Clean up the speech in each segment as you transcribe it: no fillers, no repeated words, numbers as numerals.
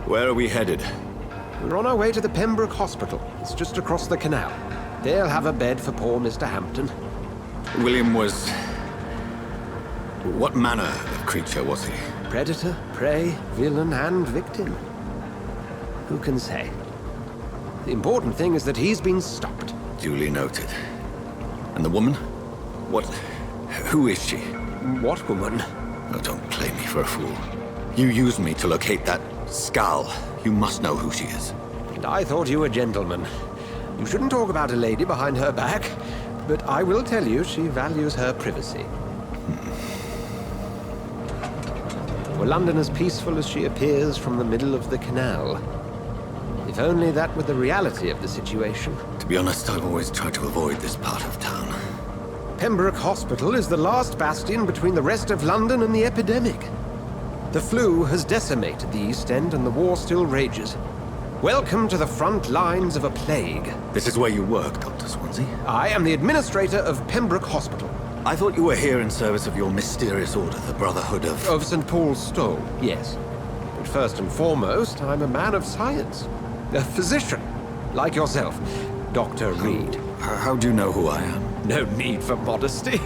Where are we headed? We're on our way to the Pembroke Hospital. It's just across the canal. They'll have a bed for poor Mr. Hampton. William was... What manner of creature was he? Predator, prey, villain, and victim. Who can say? The important thing is that he's been stopped. Duly noted. And the woman? What... Who is she? What woman? Oh, don't play me for a fool. You used me to locate that skull. You must know who she is. And I thought you a gentleman. You shouldn't talk about a lady behind her back, but I will tell you she values her privacy. Were London as peaceful as she appears from the middle of the canal? If only that were the reality of the situation. To be honest, I've always tried to avoid this part of town. Pembroke Hospital is the last bastion between the rest of London and the epidemic. The flu has decimated the East End and the war still rages. Welcome to the front lines of a plague. This is where you work, Dr. Swansea? I am the administrator of Pembroke Hospital. I thought you were here in service of your mysterious order, the Brotherhood of... Of St. Paul's Stole, yes. But first and foremost, I'm a man of science. A physician, like yourself, Dr. Reed. How do you know who I am? No need for modesty.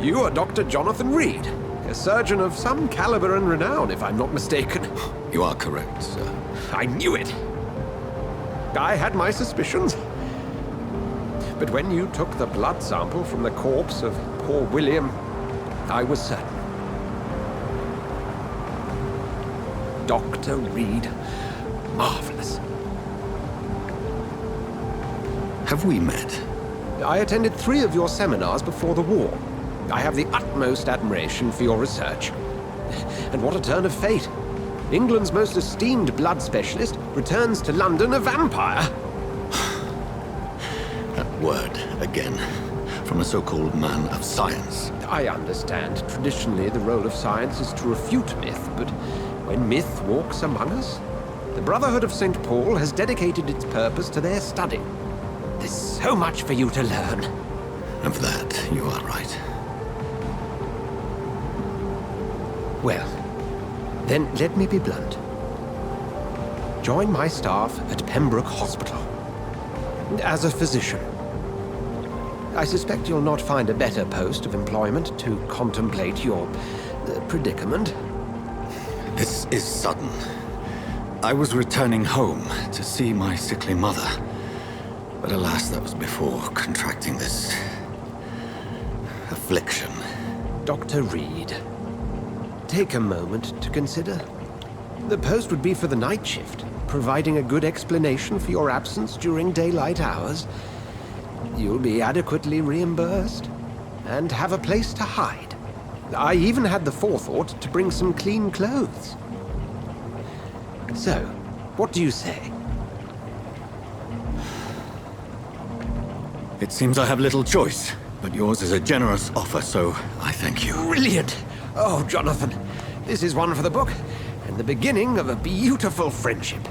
You are Dr. Jonathan Reed, a surgeon of some caliber and renown, if I'm not mistaken. You are correct, sir. I knew it. I had my suspicions. But when you took the blood sample from the corpse of poor William, I was certain. Dr. Reed. Marvelous. Have we met? I attended 3 of your seminars before the war. I have the utmost admiration for your research. And what a turn of fate. England's most esteemed blood specialist returns to London a vampire. That word, again, from a so-called man of science. I understand. Traditionally, the role of science is to refute myth, but when myth walks among us, the Brotherhood of St. Paul has dedicated its purpose to their study. There's so much for you to learn. Of that, you are right. Well, then let me be blunt. Join my staff at Pembroke Hospital. As a physician. I suspect you'll not find a better post of employment to contemplate your predicament. This is sudden. I was returning home to see my sickly mother. But alas, that was before contracting this... affliction. Dr. Reed, take a moment to consider. The post would be for the night shift, providing a good explanation for your absence during daylight hours. You'll be adequately reimbursed, and have a place to hide. I even had the forethought to bring some clean clothes. So, what do you say? It seems I have little choice, but yours is a generous offer, so I thank you. Brilliant! Oh, Jonathan, this is one for the book, and the beginning of a beautiful friendship.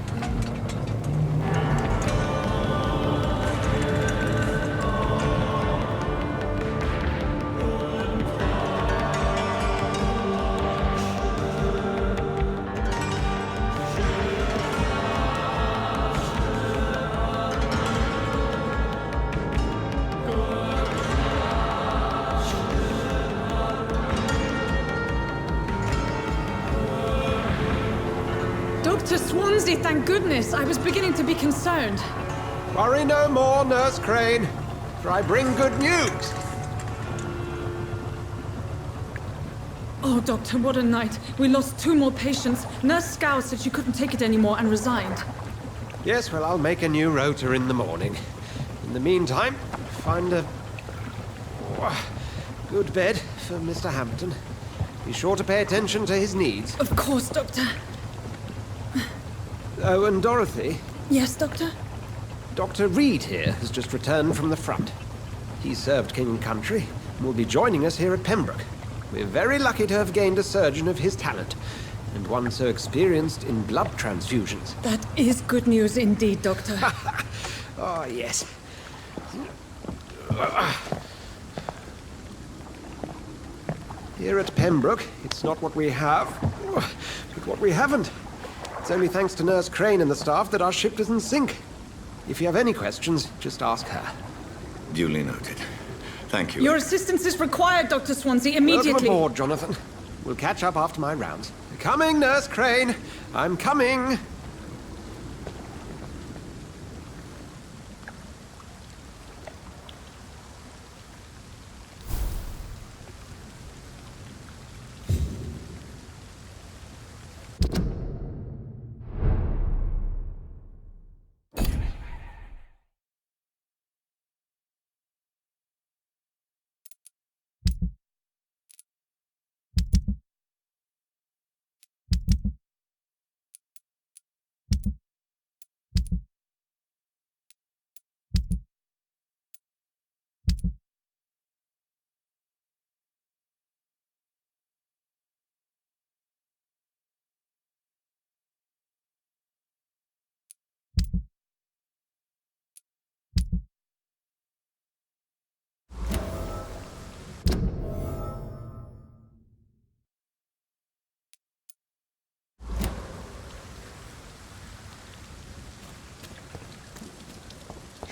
Dr. Swansea, thank goodness. I was beginning to be concerned. Worry no more, Nurse Crane, for I bring good news. Oh, Doctor, what a night. We lost 2 more patients. Nurse Scow said she couldn't take it anymore and resigned. Yes, well, I'll make a new rota in the morning. In the meantime, find a good bed for Mr. Hampton. Be sure to pay attention to his needs. Of course, Doctor. Oh, and Dorothy? Yes, Doctor? Dr. Reed here has just returned from the front. He served King and Country and will be joining us here at Pembroke. We're very lucky to have gained a surgeon of his talent, and one so experienced in blood transfusions. That is good news indeed, Doctor. Oh, yes. Here at Pembroke, it's not what we have, but what we haven't. It's only thanks to Nurse Crane and the staff that our ship doesn't sink. If you have any questions, just ask her. Duly noted. Thank you. Your assistance is required, Dr. Swansea, immediately. Welcome aboard, Jonathan. We'll catch up after my rounds. Coming, Nurse Crane. I'm coming.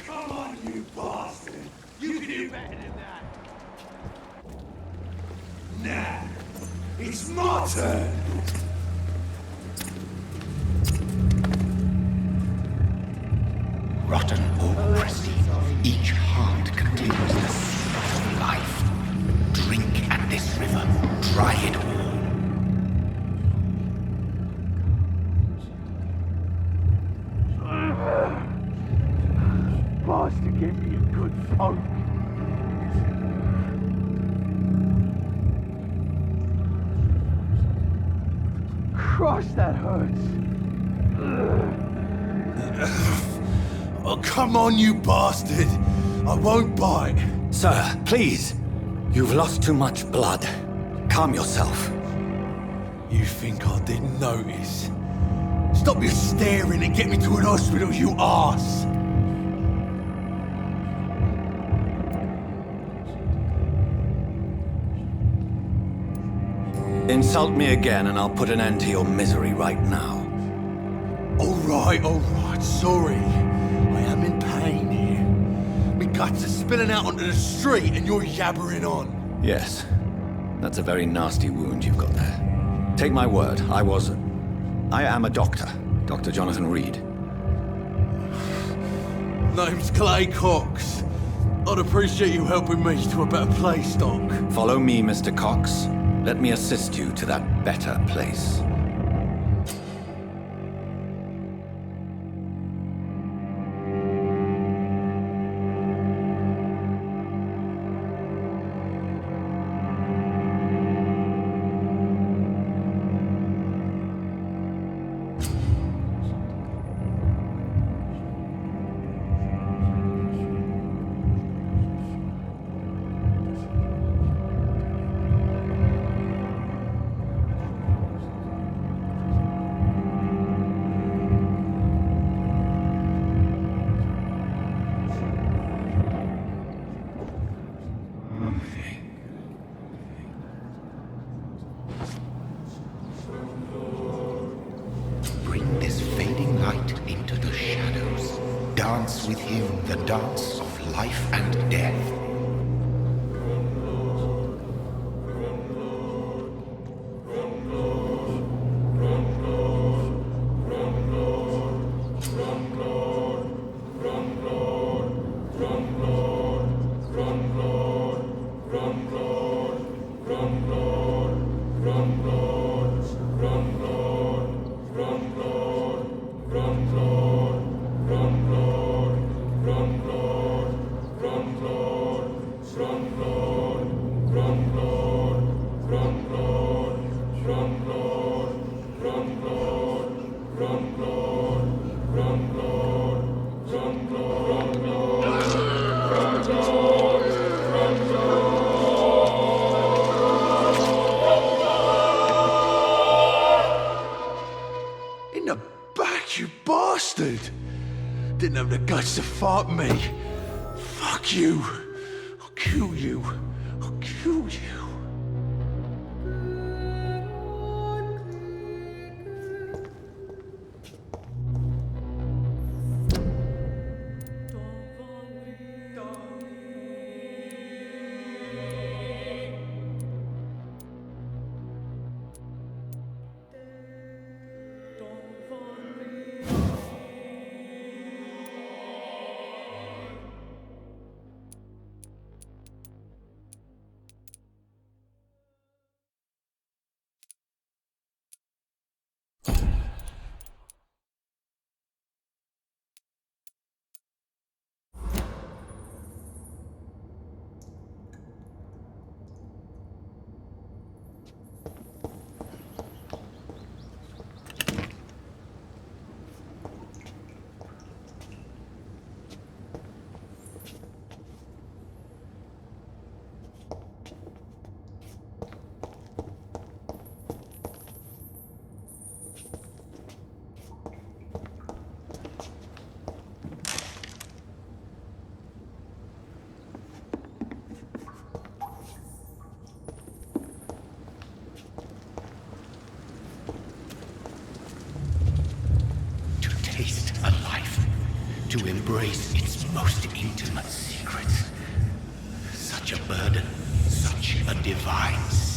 Come on, you bastard! You can do better than that! Nah, it's my turn! Rotten or pristine, each heart contains the seed of life. Drink at this river, dry it all. Bastard gave me a good poke. Christ, that hurts. Oh, come on, you bastard. I won't bite. Sir, please. You've lost too much blood. Calm yourself. You think I didn't notice? Stop your staring and get me to an hospital, you arse! Insult me again and I'll put an end to your misery right now. All right, sorry. I am in pain here. My guts are spilling out onto the street and you're yabbering on. Yes. That's a very nasty wound you've got there. Take my word, I am a doctor. Dr. Jonathan Reed. Name's Clay Cox. I'd appreciate you helping me to a better place, Doc. Follow me, Mr. Cox. Let me assist you to that better place. Bring this fading light into the shadows. Dance with him the dance of life and death. In the back, you bastard! Didn't have the guts to fight me. Fuck you. I'll kill you. I'll kill you. embrace its most intimate secrets. Such a burden, such a divine sin.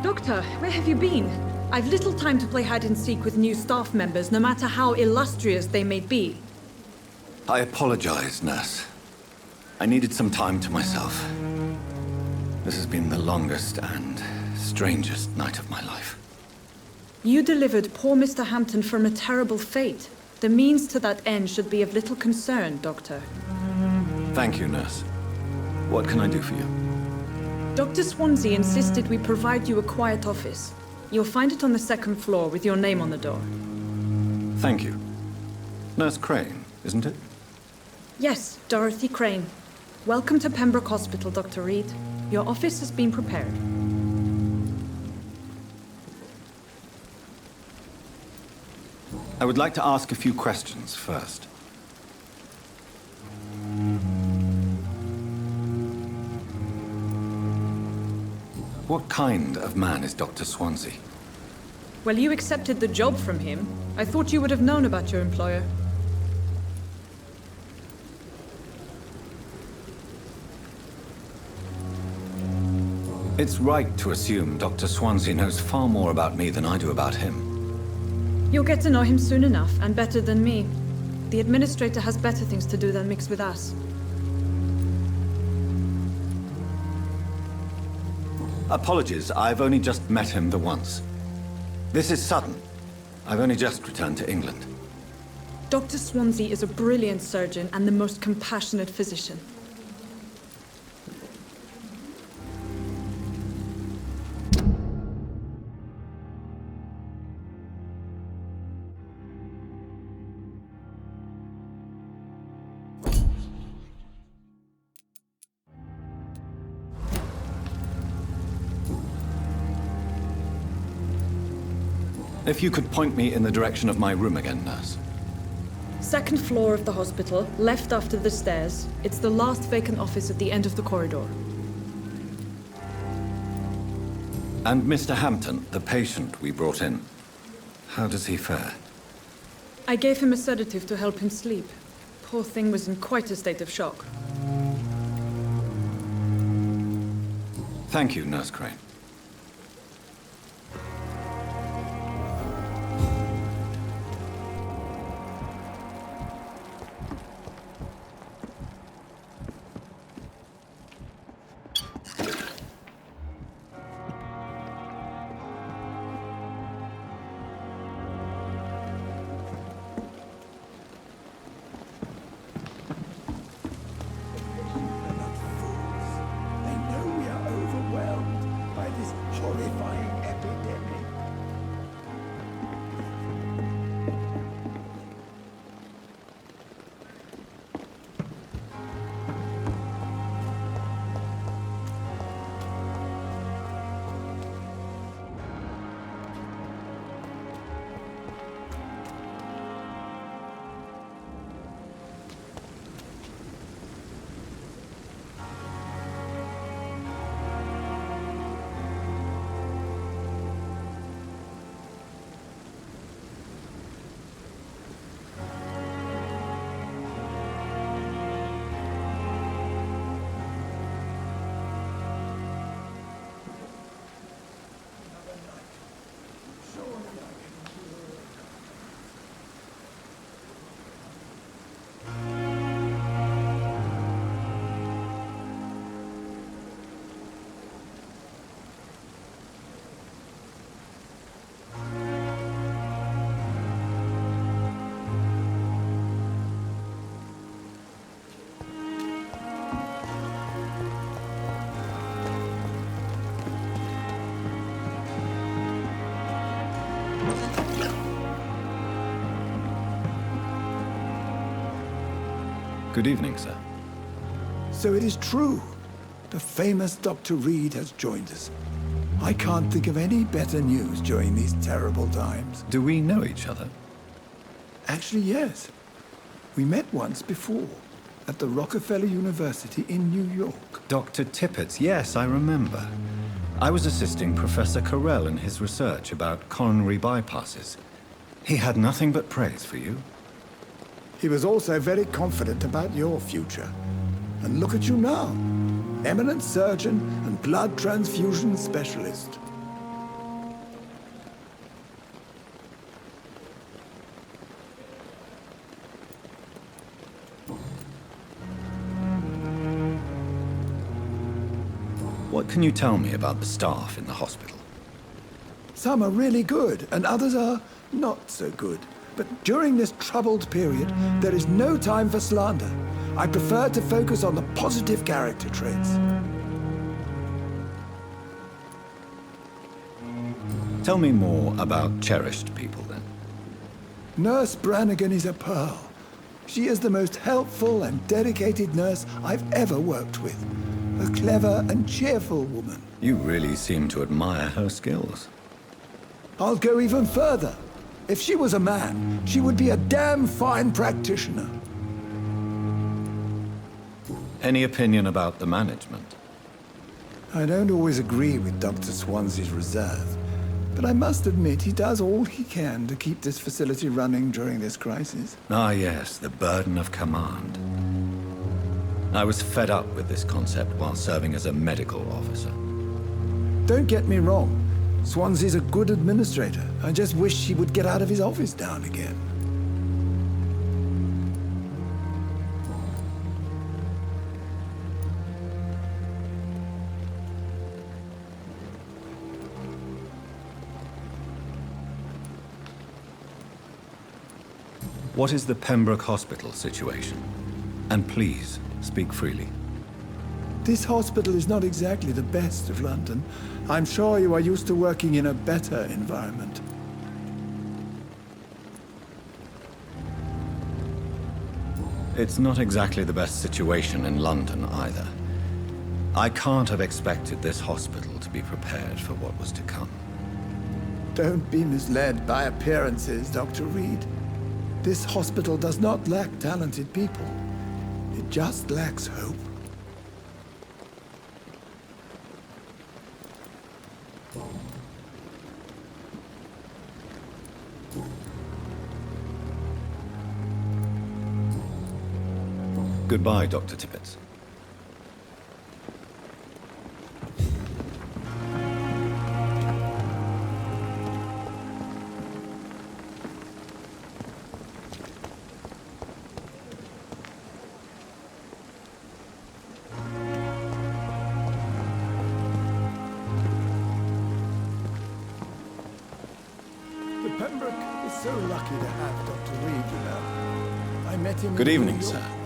Doctor, where have you been? I've little time to play hide-and-seek with new staff members, no matter how illustrious they may be. I apologize, nurse. I needed some time to myself. This has been the longest and strangest night of my life. You delivered poor Mr. Hampton from a terrible fate. The means to that end should be of little concern, Doctor. Thank you, nurse. What can I do for you? Dr. Swansea insisted we provide you a quiet office. You'll find it on the second floor with your name on the door. Thank you. Nurse Crane, isn't it? Yes, Dorothy Crane. Welcome to Pembroke Hospital, Dr. Reed. Your office has been prepared. I would like to ask a few questions first. What kind of man is Dr. Swansea? Well, you accepted the job from him. I thought you would have known about your employer. It's right to assume Dr. Swansea knows far more about me than I do about him. You'll get to know him soon enough, and better than me. The administrator has better things to do than mix with us. Apologies, I've only just met him the once. This is sudden. I've only just returned to England. Dr. Swansea is a brilliant surgeon and the most compassionate physician. If you could point me in the direction of my room again, nurse. Second floor of the hospital, left after the stairs. It's the last vacant office at the end of the corridor. And Mr. Hampton, the patient we brought in. How does he fare? I gave him a sedative to help him sleep. Poor thing was in quite a state of shock. Thank you, Nurse Crane. They know we are overwhelmed by Good evening, sir. So it is true. The famous Dr. Reed has joined us. I can't think of any better news during these terrible times. Do we know each other? Actually, yes. We met once before, at the Rockefeller University in New York. Dr. Tippett, yes, I remember. I was assisting Professor Carell in his research about coronary bypasses. He had nothing but praise for you. He was also very confident about your future. And look at you now. Eminent surgeon and blood transfusion specialist. What can you tell me about the staff in the hospital? Some are really good, and others are not so good. But during this troubled period, there is no time for slander. I prefer to focus on the positive character traits. Tell me more about cherished people, then. Nurse Brannigan is a pearl. She is the most helpful and dedicated nurse I've ever worked with. A clever and cheerful woman. You really seem to admire her skills. I'll go even further. If she was a man, she would be a damn fine practitioner. Any opinion about the management? I don't always agree with Dr. Swansea's reserve, but I must admit he does all he can to keep this facility running during this crisis. Ah, yes, the burden of command. I was fed up with this concept while serving as a medical officer. Don't get me wrong. Swansea's a good administrator. I just wish he would get out of his office now and again. What is the Pembroke Hospital situation? And please, speak freely. This hospital is not exactly the best of London. I'm sure you are used to working in a better environment. It's not exactly the best situation in London either. I can't have expected this hospital to be prepared for what was to come. Don't be misled by appearances, Dr. Reed. This hospital does not lack talented people. It just lacks hope. Goodbye, Dr. Tippett. The Pembroke is so lucky to have Dr. Reed, you know. I met him. Good in evening, New York. sir.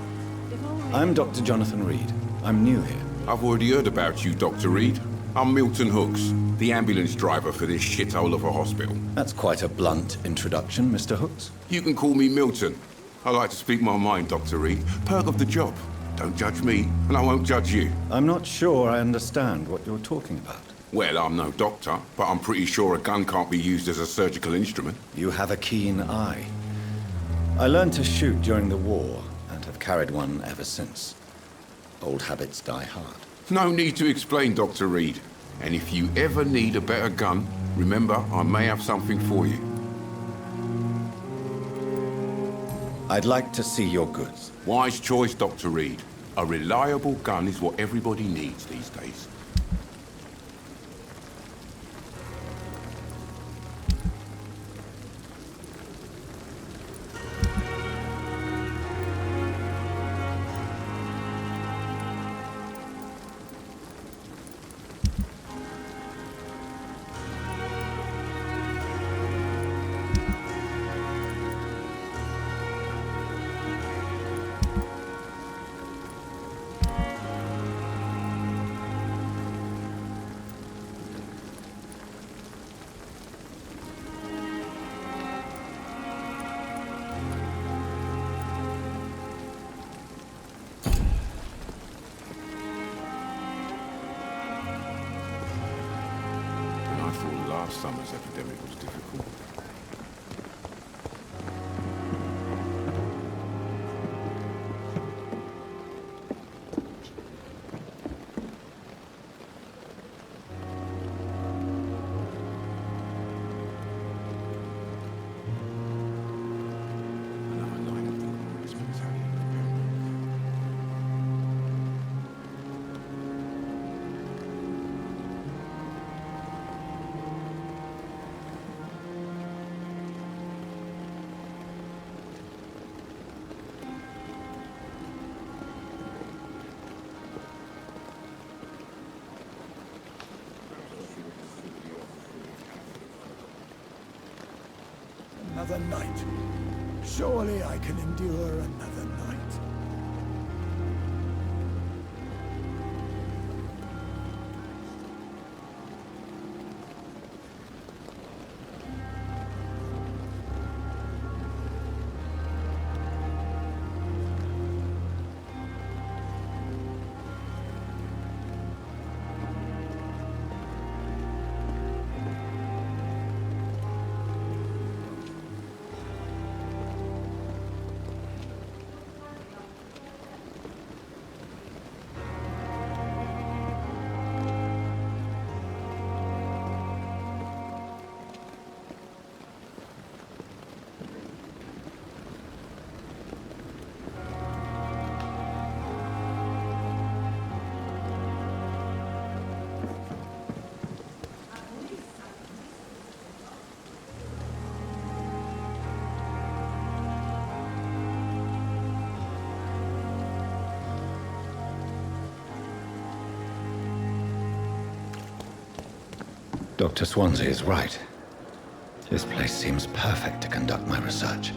I'm Dr. Jonathan Reed. I'm new here. I've already heard about you, Dr. Reed. I'm Milton Hooks, the ambulance driver for this shithole of a hospital. That's quite a blunt introduction, Mr. Hooks. You can call me Milton. I like to speak my mind, Dr. Reed. Perk of the job. Don't judge me, and I won't judge you. I'm not sure I understand what you're talking about. Well, I'm no doctor, but I'm pretty sure a gun can't be used as a surgical instrument. You have a keen eye. I learned to shoot during the war and have carried one ever since. Old habits die hard. No need to explain, Dr. Reed. And if you ever need a better gun, remember, I may have something for you. I'd like to see your goods. Wise choice, Dr. Reed. A reliable gun is what everybody needs these days. last summer's epidemic was difficult. Another night. Surely I can endure another night. Dr. Swansea is right. This place seems perfect to conduct my research.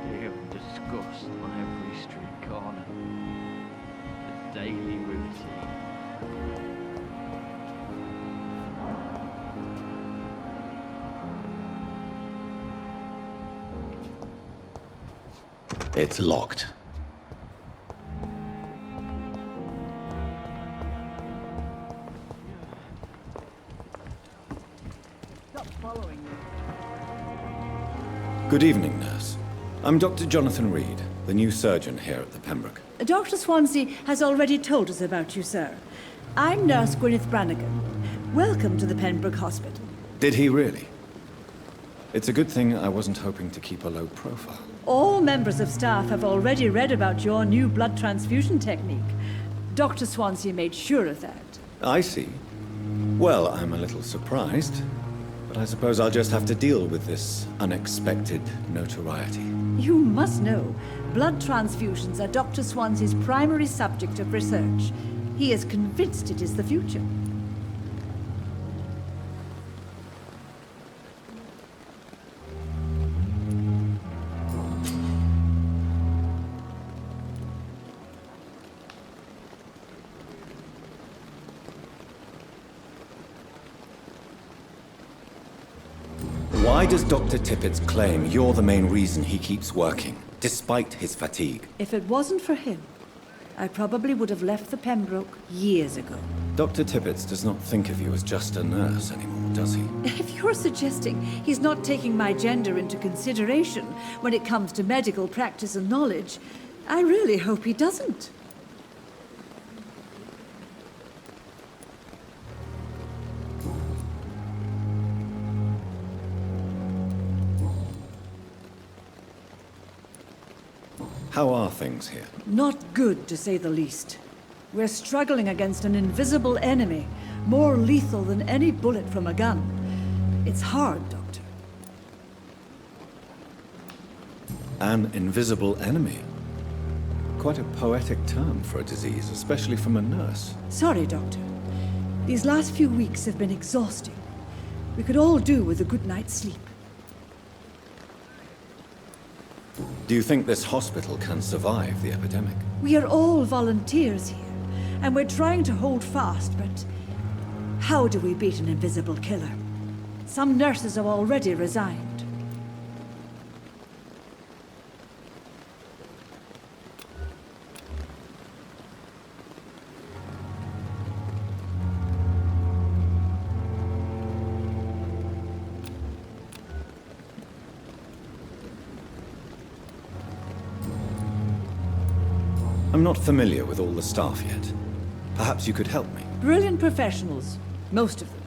Fear and disgust on every street corner. The daily routine. It's locked. Stop following me. Good evening, nurse. I'm Dr. Jonathan Reed, the new surgeon here at the Pembroke. Dr. Swansea has already told us about you, sir. I'm Nurse Gwyneth Brannigan. Welcome to the Pembroke Hospital. Did he really? It's a good thing I wasn't hoping to keep a low profile. All members of staff have already read about your new blood transfusion technique. Dr. Swansea made sure of that. I see. Well, I'm a little surprised, but I suppose I'll just have to deal with this unexpected notoriety. You must know, blood transfusions are Dr. Swansea's primary subject of research. He is convinced it is the future. Why does Dr. Tippett's claim you're the main reason he keeps working, despite his fatigue? If it wasn't for him, I probably would have left the Pembroke years ago. Dr. Tippett does not think of you as just a nurse anymore, does he? If you're suggesting he's not taking my gender into consideration when it comes to medical practice and knowledge, I really hope he doesn't. How are things here? Not good, to say the least. We're struggling against an invisible enemy, more lethal than any bullet from a gun. It's hard, Doctor. An invisible enemy? Quite a poetic term for a disease, especially from a nurse. Sorry, Doctor. These last few weeks have been exhausting. We could all do with a good night's sleep. Do you think this hospital can survive the epidemic? We are all volunteers here, and we're trying to hold fast, but how do we beat an invisible killer? Some nurses have already resigned. I'm not familiar with all the staff yet. Perhaps you could help me. Brilliant professionals, most of them.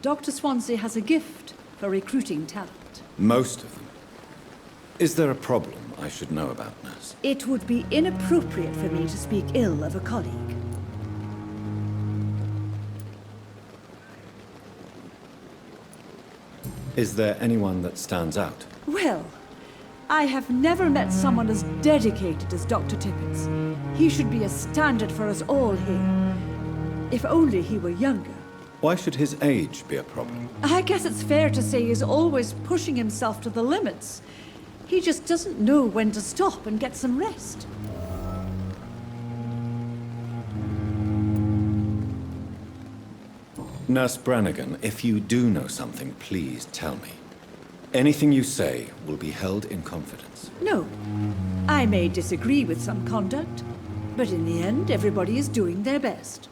Dr. Swansea has a gift for recruiting talent. Most of them. Is there a problem I should know about, nurse? It would be inappropriate for me to speak ill of a colleague. Is there anyone that stands out? Well, I have never met someone as dedicated as Dr. Tippett. He should be a standard for us all here. If only he were younger. Why should his age be a problem? I guess it's fair to say he's always pushing himself to the limits. He just doesn't know when to stop and get some rest. Nurse Brannigan, if you do know something, please tell me. Anything you say will be held in confidence. No. I may disagree with some conduct, but in the end, everybody is doing their best.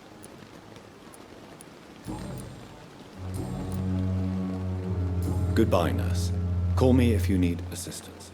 Goodbye, nurse. Call me if you need assistance.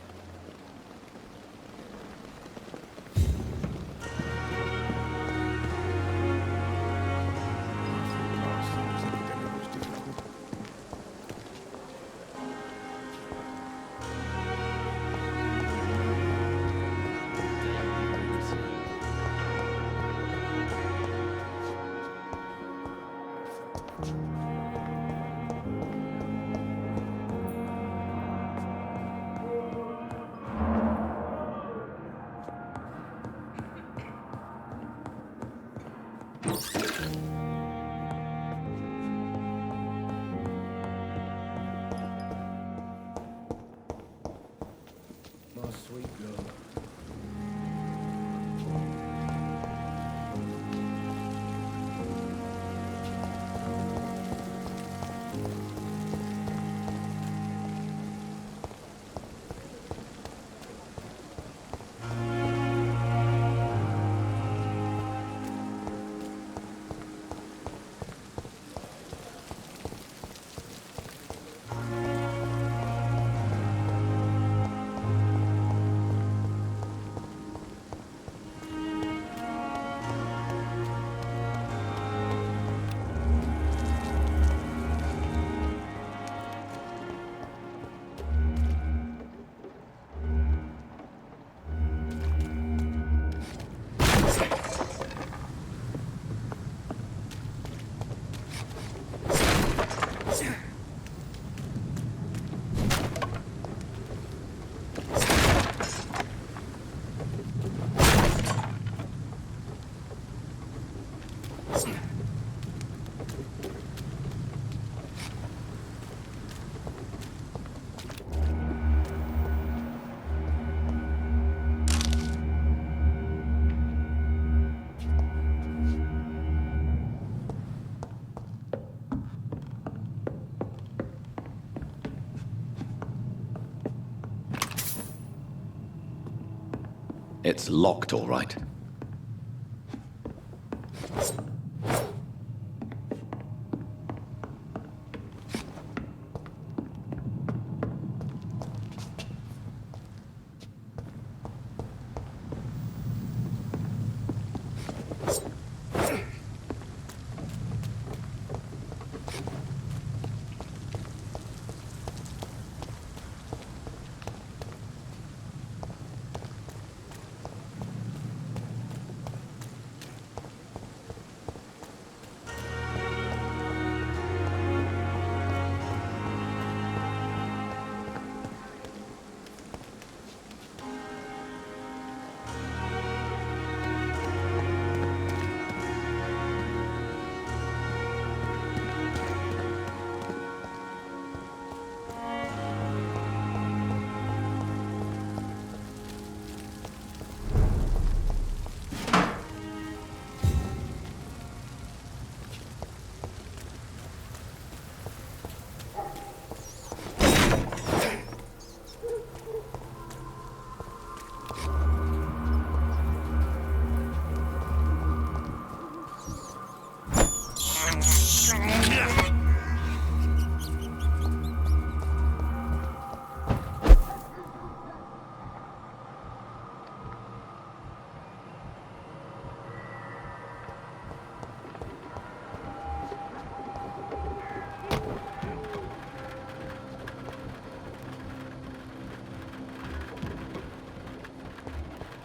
It's locked, all right.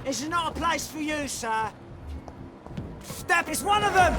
This is not a place for you, sir. Step is one of them!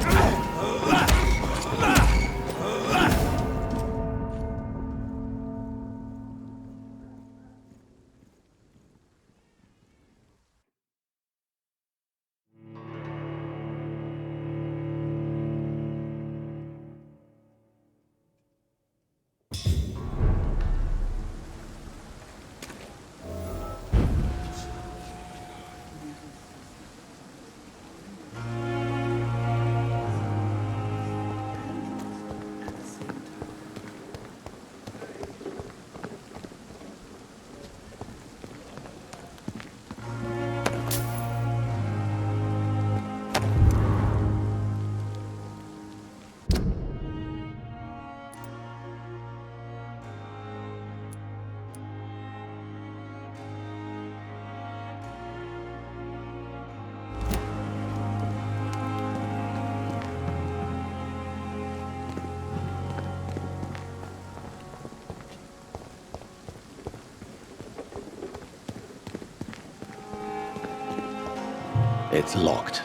It's locked.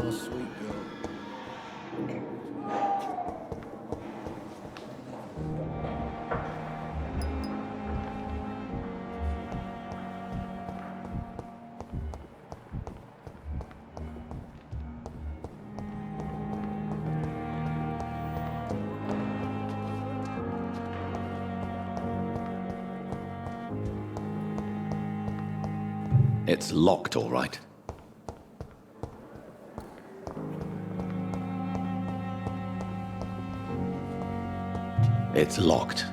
Oh, sweet girl. It's locked, all right. It's locked.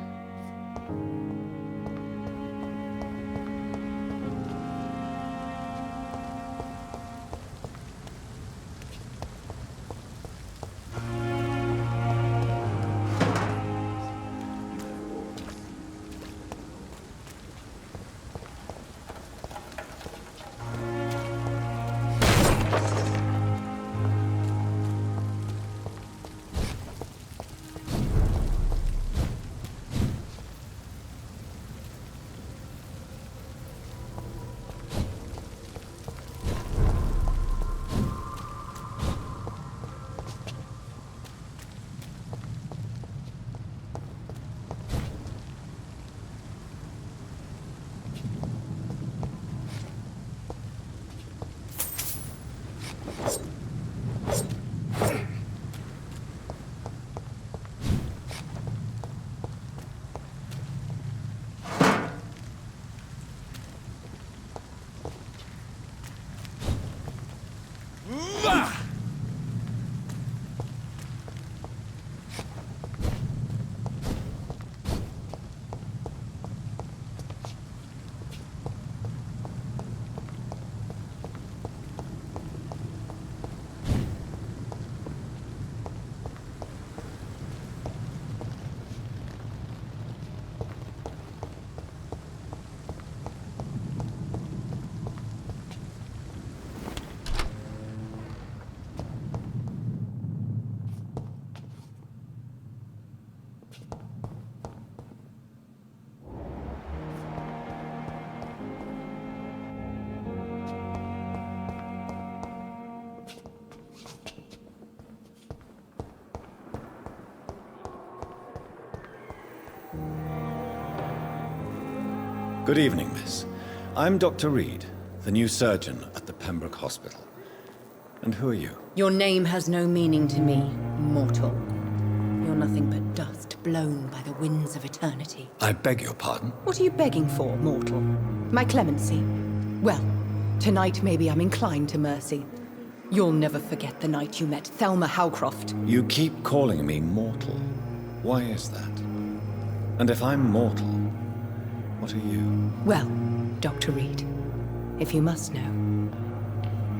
Good evening, miss. I'm Dr. Reed, the new surgeon at the Pembroke Hospital. And who are you? Your name has no meaning to me, mortal. You're nothing but dust blown by the winds of eternity. I beg your pardon? What are you begging for, mortal? My clemency? Well, tonight maybe I'm inclined to mercy. You'll never forget the night you met Thelma Howcroft. You keep calling me mortal. Why is that? And if I'm mortal, what are you? Well, Dr. Reed, if you must know,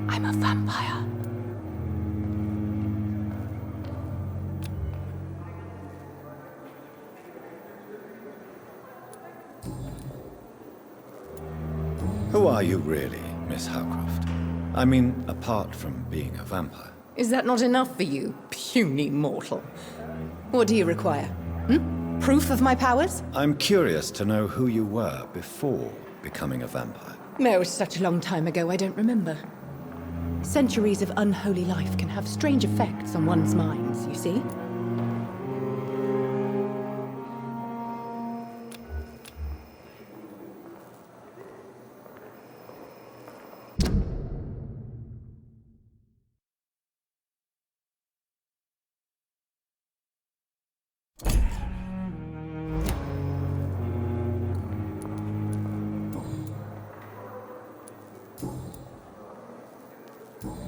I'm a vampire. Who are you really, Miss Howcroft? I mean, apart from being a vampire. Is that not enough for you, puny mortal? What do you require? Proof of my powers? I'm curious to know who you were before becoming a vampire. No, it's such a long time ago, I don't remember. Centuries of unholy life can have strange effects on one's minds, you see?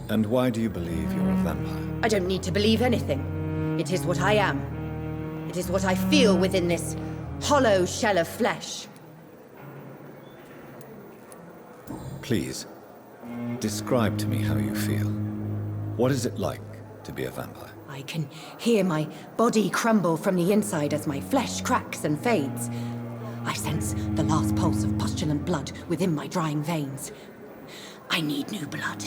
And why do you believe you're a vampire? I don't need to believe anything. It is what I am. It is what I feel within this hollow shell of flesh. Please, describe to me how you feel. What is it like to be a vampire? I can hear my body crumble from the inside as my flesh cracks and fades. I sense the last pulse of pustulant blood within my drying veins. I need new blood.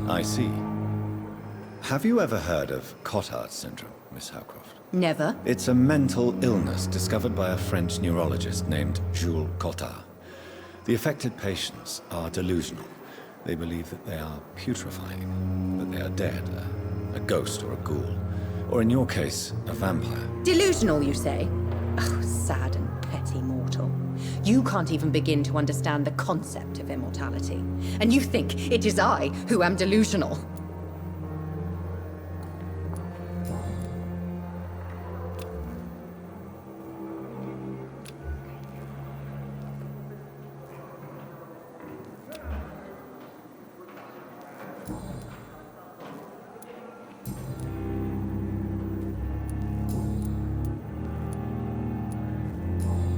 I see. Have you ever heard of Cotard syndrome, Miss Howcroft? Never. It's a mental illness discovered by a French neurologist named Jules Cotard. The affected patients are delusional. They believe that they are putrefying, that they are dead, a ghost or a ghoul, or in your case, a vampire. Delusional, you say? Oh, sad and petty mortal. You can't even begin to understand the concept of immortality. And you think it is I who am delusional.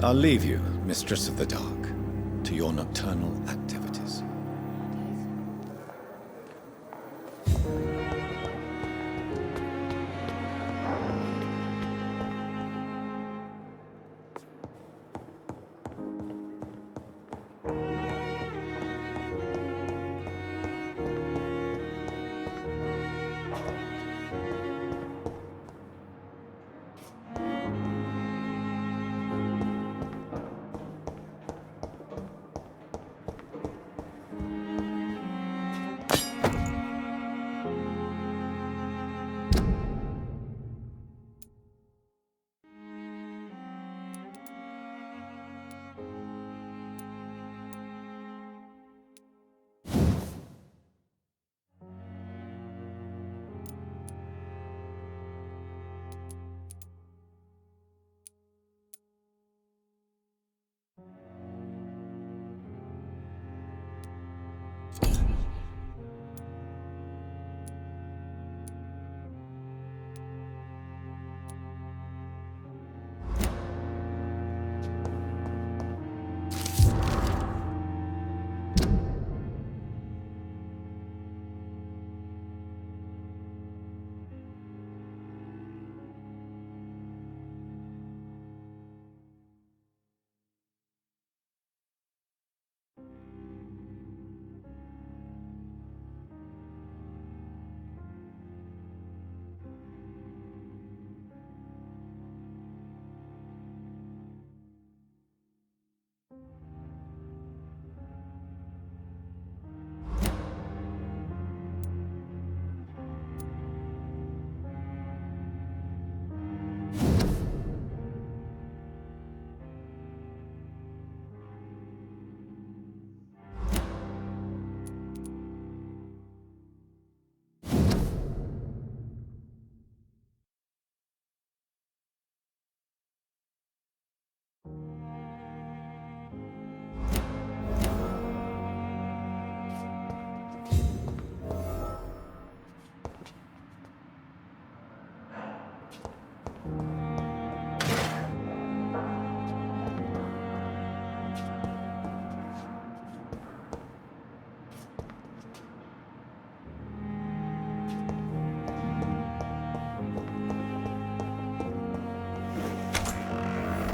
I'll leave you, Mistress of the Dark, to your nocturnal activities.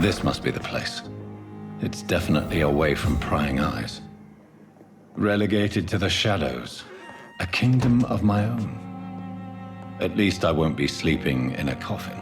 This must be the place. It's definitely away from prying eyes. Relegated to the shadows. A kingdom of my own. At least I won't be sleeping in a coffin.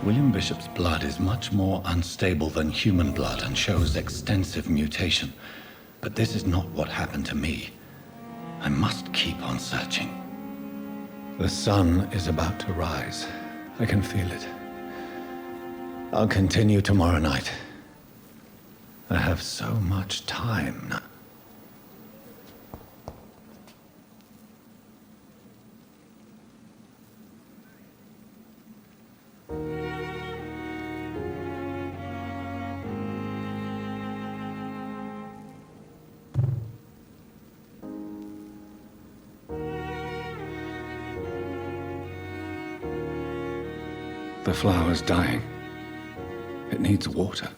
William Bishop's blood is much more unstable than human blood and shows extensive mutation. But this is not what happened to me. I must keep on searching. The sun is about to rise. I can feel it. I'll continue tomorrow night. I have so much time now. The flower's dying. It needs water.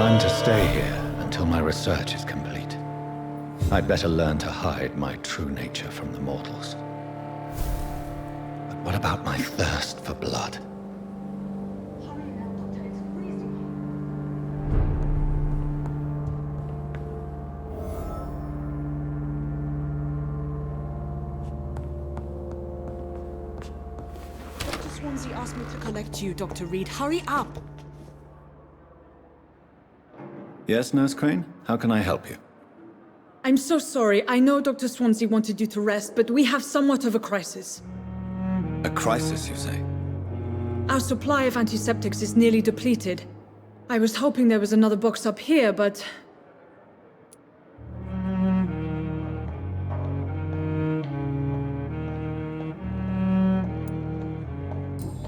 I'm to stay here until my research is complete. I'd better learn to hide my true nature from the mortals. But what about my thirst for blood? Dr. Swansea asked me to collect you, Dr. Reed. Hurry up! Yes, Nurse Crane? How can I help you? I'm so sorry. I know Dr. Swansea wanted you to rest, but we have somewhat of a crisis. A crisis, you say? Our supply of antiseptics is nearly depleted. I was hoping there was another box up here, but...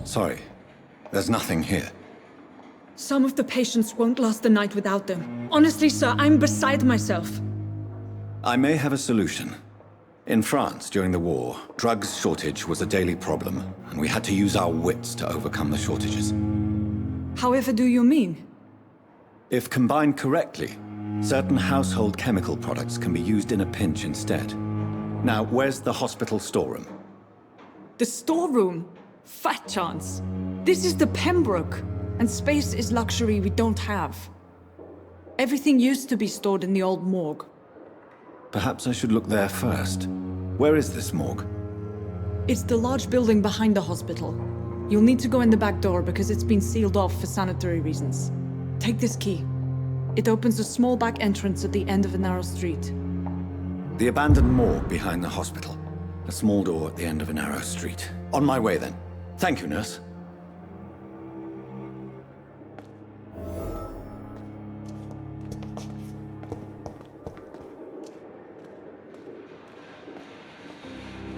Sorry. There's nothing here. Some of the patients won't last the night without them. Honestly, sir, I'm beside myself. I may have a solution. In France, during the war, drugs shortage was a daily problem, and we had to use our wits to overcome the shortages. However do you mean? If combined correctly, certain household chemical products can be used in a pinch instead. Now, where's the hospital storeroom? The storeroom? Fat chance. This is the Pembroke, and space is luxury we don't have. Everything used to be stored in the old morgue. Perhaps I should look there first. Where is this morgue? It's the large building behind the hospital. You'll need to go in the back door because it's been sealed off for sanitary reasons. Take this key. It opens a small back entrance at the end of a narrow street. The abandoned morgue behind the hospital. A small door at the end of a narrow street. On my way then. Thank you, nurse.